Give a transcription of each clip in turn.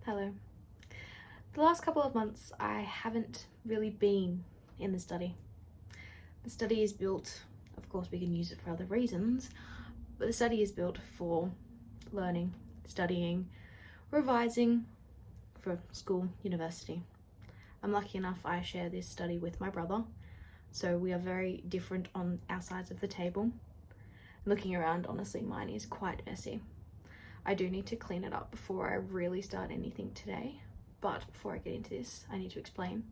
Hello. The last couple of months I haven't really been in the study. The study is built, of course we can use it for other reasons, but the study is built for learning, studying, revising for school, university. I'm lucky enough I share this study with my brother, so we are very different on our sides of the table. Looking around, honestly, mine is quite messy. I do need to clean it up before I really start anything today. But before I get into this, I need to explain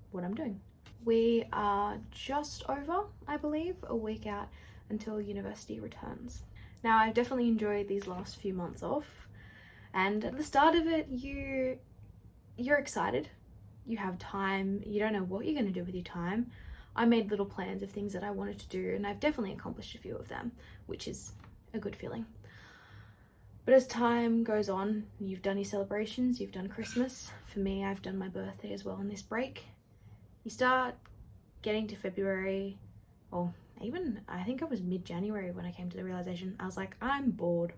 what I'm doing. We are just over, I believe, a week out until university returns. Now, I've definitely enjoyed these last few months off, and at the start of it, you're excited. You have time, you don't know what you're going to do with your time. I made little plans of things that I wanted to do, and I've definitely accomplished a few of them, which is a good feeling. But as time goes on, you've done your celebrations, you've done Christmas. For me, I've done my birthday as well in this break. You start getting to February, or even, I think it was mid-January when I came to the realization, I was like, I'm bored.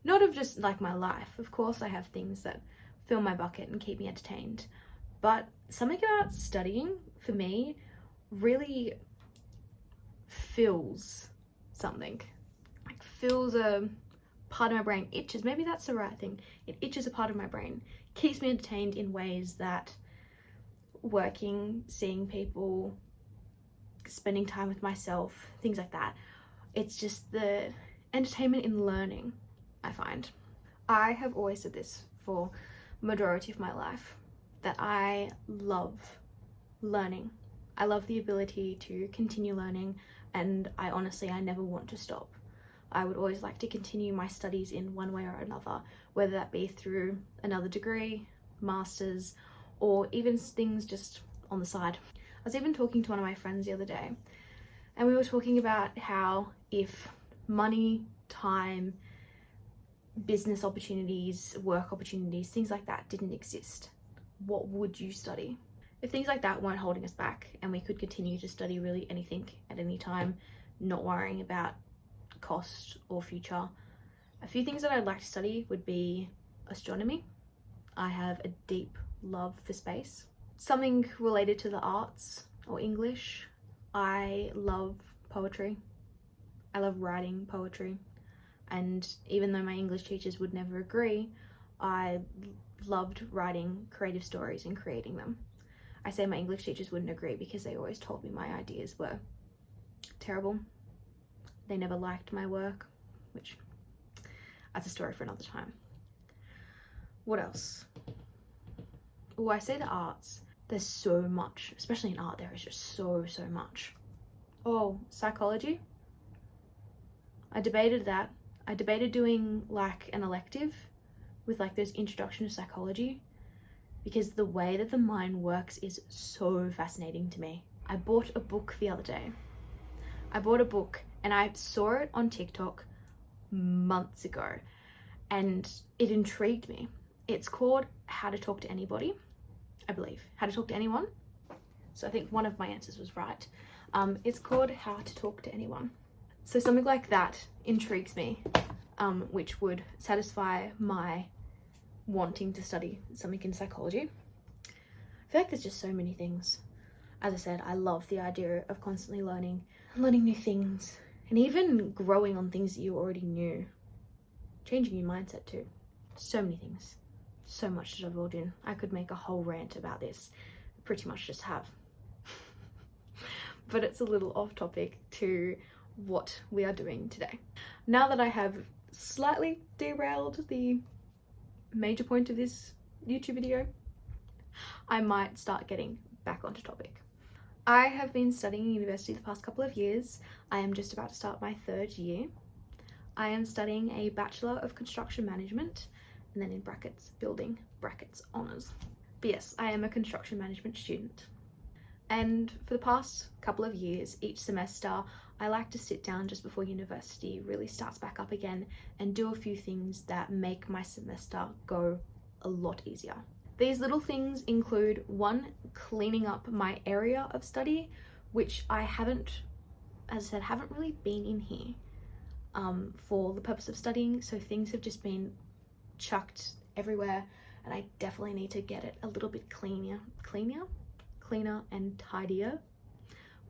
Not of just like my life. Of course, I have things that fill my bucket and keep me entertained. But something about studying, for me, really fills something. Like fills a part of my brain, itches, maybe that's the right thing. It itches a part of my brain, keeps me entertained in ways that working, seeing people, spending time with myself, things like that. It's just the entertainment in learning, I find. I have always said this for majority of my life, that I love learning. I love the ability to continue learning, and I never want to stop. I would always like to continue my studies in one way or another, whether that be through another degree, masters, or even things just on the side. I was even talking to one of my friends the other day, and we were talking about how if money, time, business opportunities, work opportunities, things like that didn't exist, what would you study? If things like that weren't holding us back and we could continue to study really anything at any time, not worrying about cost or future, a few things that I'd like to study would be astronomy. I have a deep love for space. Something related to the arts or English. I love poetry. I love writing poetry. And even though my English teachers would never agree, I loved writing creative stories and creating them. I say my English teachers wouldn't agree because they always told me my ideas were terrible. They never liked my work, which that's a story for another time. What else? Oh, I say the arts. There's so much, especially in art, there is just so much. Oh, psychology. I debated that. I debated doing like an elective with like those introduction to psychology, because the way that the mind works is so fascinating to me. I bought a book the other day. And I saw it on TikTok months ago and it intrigued me. It's called How to Talk to Anybody, I believe. How to Talk to Anyone. So I think one of my answers was right. It's called How to Talk to Anyone. So something like that intrigues me, which would satisfy my wanting to study something in psychology. I feel like there's just so many things. As I said, I love the idea of constantly learning new things, and even growing on things that you already knew. Changing your mindset too. So many things. So much to divulge in. I could make a whole rant about this. Pretty much just have. But it's a little off topic to what we are doing today. Now that I have slightly derailed the major point of this YouTube video, I might start getting back onto topic. I have been studying in university the past couple of years. I am just about to start my third year. I am studying a Bachelor of Construction Management, and then in brackets, building, brackets, honours. But yes, I am a construction management student. And for the past couple of years, each semester, I like to sit down just before university really starts back up again and do a few things that make my semester go a lot easier. These little things include, one, cleaning up my area of study, which I haven't, as I said, haven't really been in here for the purpose of studying. So things have just been chucked everywhere. and I definitely need to get it a little bit cleaner and tidier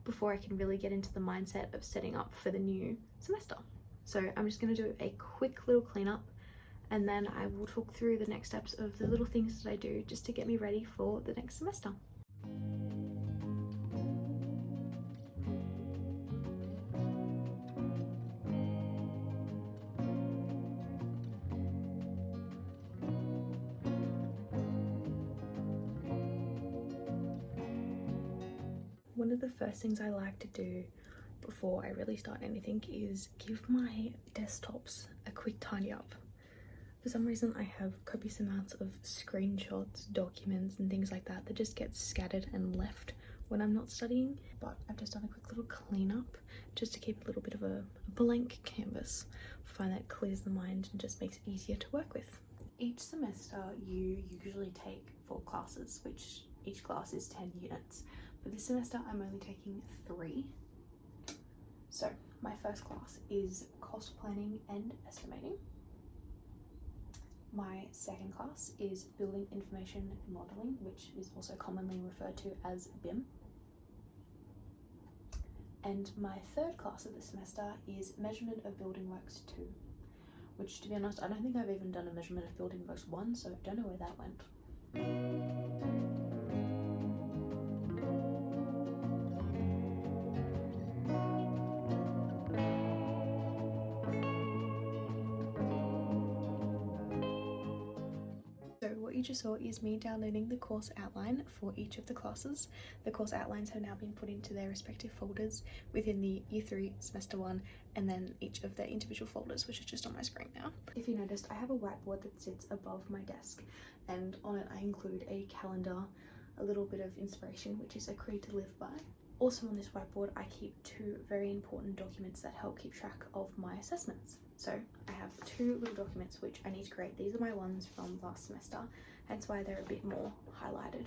before I can really get into the mindset of setting up for the new semester. So I'm just going to do a quick little cleanup, and then I will talk through the next steps of the little things that I do just to get me ready for the next semester. One of the first things I like to do before I really start anything is give my desktops a quick tidy up. For some reason I have copious amounts of screenshots, documents and things like that that just get scattered and left when I'm not studying, but I've just done a quick little cleanup just to keep a little bit of a blank canvas. I find that clears the mind and just makes it easier to work with. Each semester you usually take 4 classes, which each class is 10 units. But this semester I'm only taking 3. So my first class is cost planning and estimating. My second class is building information modeling, which is also commonly referred to as BIM. And my third class of the semester is measurement of building works 2, which, to be honest, I don't think I've even done a measurement of building works 1, so I don't know where that went. What you just saw is me downloading the course outline for each of the classes. The course outlines have now been put into their respective folders within the Year 3 Semester 1, and then each of their individual folders, which is just on my screen now. If you noticed, I have a whiteboard that sits above my desk, and on it I include a calendar, a little bit of inspiration, which is a creed to live by. Also on this whiteboard I keep 2 very important documents that help keep track of my assessments. So I have 2 little documents which I need to create. These are my ones from last semester, hence why they're a bit more highlighted.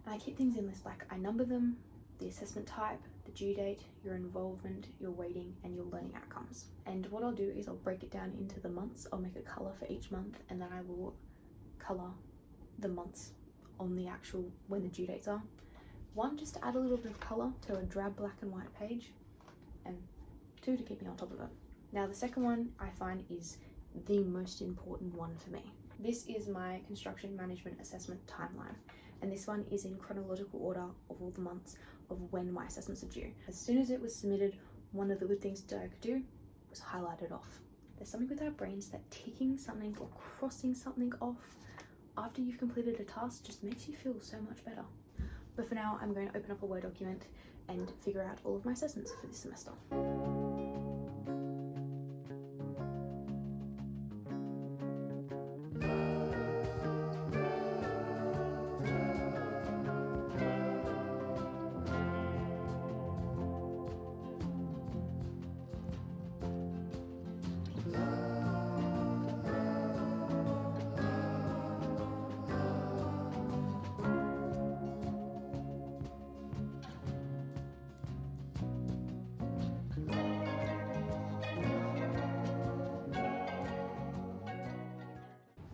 And I keep things in this, like I number them, the assessment type, the due date, your involvement, your weighting and your learning outcomes. And what I'll do is I'll break it down into the months. I'll make a colour for each month, and then I will colour the months on the actual, when the due dates are. 1, just to add a little bit of colour to a drab black and white page, and 2, to keep me on top of it. Now the second one I find is the most important one for me. This is my construction management assessment timeline, and this one is in chronological order of all the months of when my assessments are due. As soon as it was submitted, one of the good things that I could do was highlight it off. There's something with our brains that ticking something or crossing something off after you've completed a task just makes you feel so much better. But for now, I'm going to open up a Word document and figure out all of my assessments for this semester.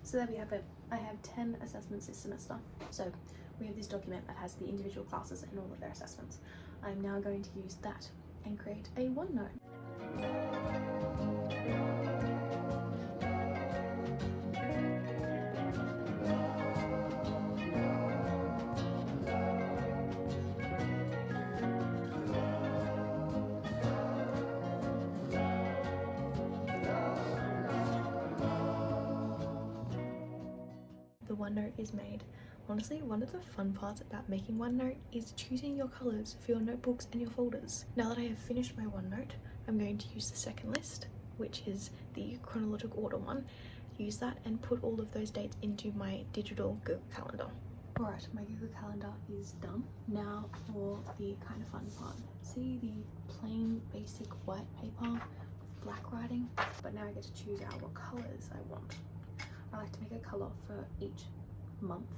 So there we have it. I have 10 assessments this semester. So we have this document that has the individual classes and all of their assessments. I'm now going to use that and create a OneNote. The OneNote is made. Honestly, one of the fun parts about making OneNote is choosing your colours for your notebooks and your folders. Now that I have finished my OneNote, I'm going to use the second list, which is the chronological order one. Use that and put all of those dates into my digital Google Calendar. Alright, my Google Calendar is done. Now for the kind of fun part. See the plain basic white paper with black writing? But now I get to choose out what colours I want. I like to make a colour for each month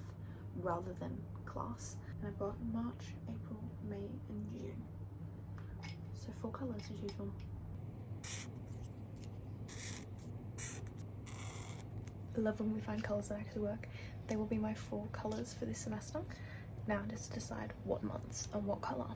rather than class. And I've got March, April, May and June. So 4 colours as usual. I love when we find colours that actually work. they will be my fall colours for this semester. Now just decide what months and what colour.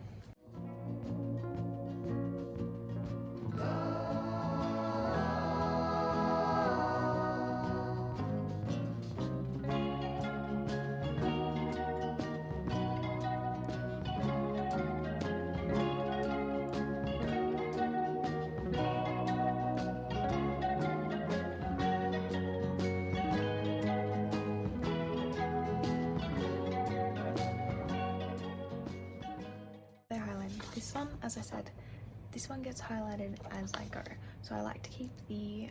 This one, as I said, this one gets highlighted as I go. So I like to keep the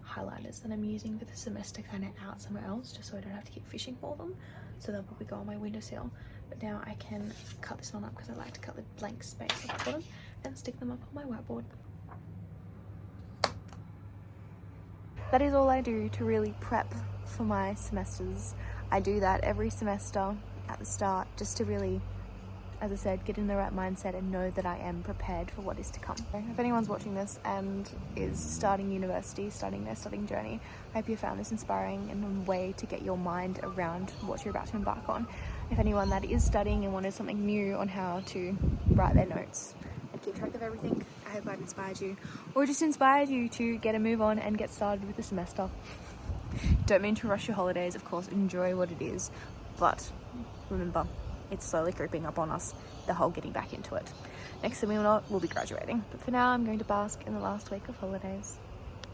highlighters that I'm using for the semester kind of out somewhere else, just so I don't have to keep fishing for them. So they'll probably go on my windowsill. But now I can cut this one up because I like to cut the blank space at the bottom and stick them up on my whiteboard. That is all I do to really prep for my semesters. I do that every semester at the start just to really, as I said, get in the right mindset and know that I am prepared for what is to come. If anyone's watching this and is starting university, starting their studying journey, I hope you found this inspiring and a way to get your mind around what you're about to embark on. If anyone that is studying and wanted something new on how to write their notes and keep track of everything, I hope I've inspired you, or just inspired you to get a move on and get started with the semester. Don't mean to rush your holidays, of course, enjoy what it is, but remember, it's slowly creeping up on us, the whole getting back into it. Next thing we know, we'll be graduating. But for now, I'm going to bask in the last week of holidays.